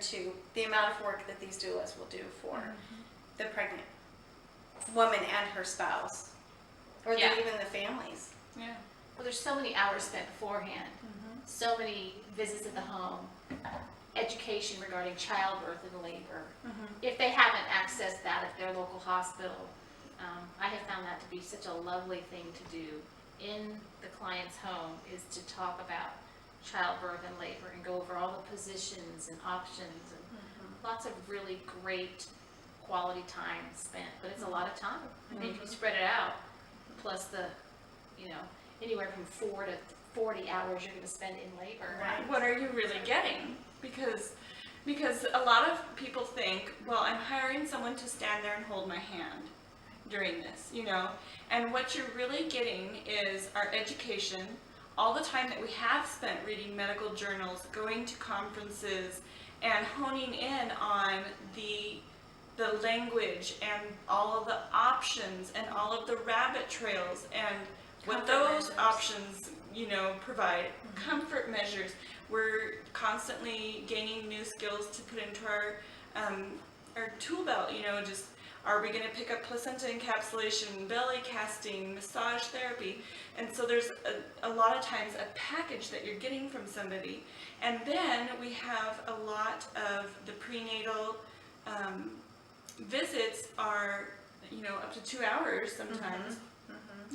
to the amount of work that these doulas will do for the pregnant woman and her spouse, or even the families. Yeah. Well, there's so many hours spent beforehand, so many visits at the home, education regarding childbirth and labor. If they haven't accessed that at their local hospital, I have found that to be such a lovely thing to do in the client's home, is to talk about childbirth and labor and go over all the positions and options, and lots of really great quality time spent. But it's a lot of time. I mean, if you spread it out, plus the, anywhere from 4 to 40 hours you're going to spend in labor. Right. What are you really getting? Because a lot of people think, well, I'm hiring someone to stand there and hold my hand during this, and what you're really getting is our education, all the time that we have spent reading medical journals, going to conferences, and honing in on the language and all of the options and all of the rabbit trails and what those options, provide. Comfort measures. We're constantly gaining new skills to put into our tool belt, just, are we going to pick up placenta encapsulation, belly casting, massage therapy? And so there's a lot of times a package that you're getting from somebody. And then we have a lot of the prenatal visits are, up to 2 hours sometimes.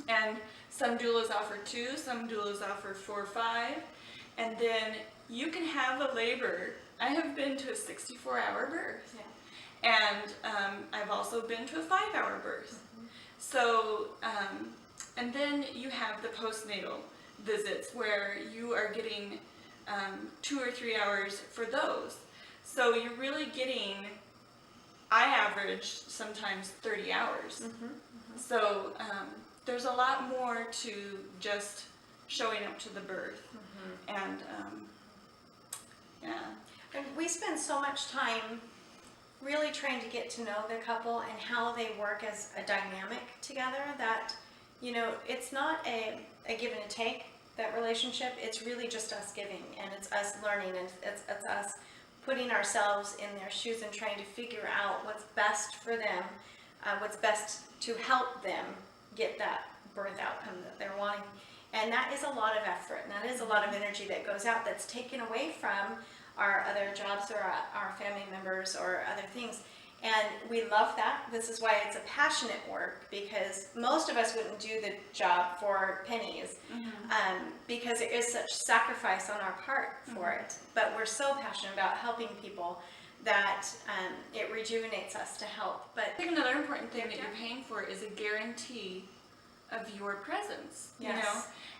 And some doulas offer 2, some doulas offer 4 or 5. And then you can have a labor. I have been to a 64-hour birth. Yeah. And I've also been to a 5-hour birth. So, and then you have the postnatal visits where you are getting 2 or 3 hours for those. So you're really getting, I average sometimes 30 hours. So there's a lot more to just showing up to the birth. And And we spend so much time really trying to get to know the couple and how they work as a dynamic together, that, it's not a give and a take, that relationship. It's really just us giving, and it's us learning, and it's us putting ourselves in their shoes and trying to figure out what's best for them, what's best to help them get that birth outcome that they're wanting. And that is a lot of effort, and that is a lot of energy that goes out, that's taken away from our other jobs or our family members or other things. And we love that. This is why it's a passionate work, because most of us wouldn't do the job for pennies, because it is such sacrifice on our part for it. But we're so passionate about helping people that it rejuvenates us to help. But I think another important thing that you're paying for is a guarantee of your presence,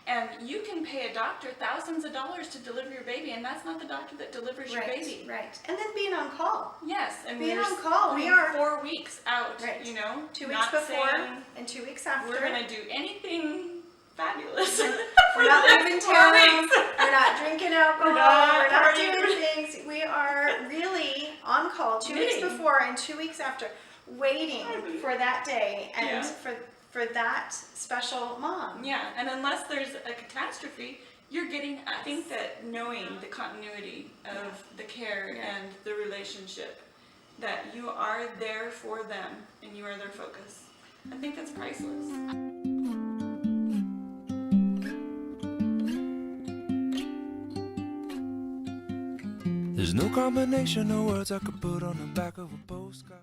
and you can pay a doctor thousands of dollars to deliver your baby, and that's not the doctor that delivers your baby. Right. And then being on call. Yes, and being on call. We are 4 weeks out, 2 weeks before and 2 weeks after. We're going to do anything fabulous. We're not leaving town. We're not drinking alcohol. We're not doing things. We are really on call 2 weeks before and 2 weeks after, waiting for that day and for that special mom. Yeah, and unless there's a catastrophe, you're getting, I think that knowing the continuity of the care and the relationship, that you are there for them and you are their focus. I think that's priceless. There's no combination of words I could put on the back of a postcard.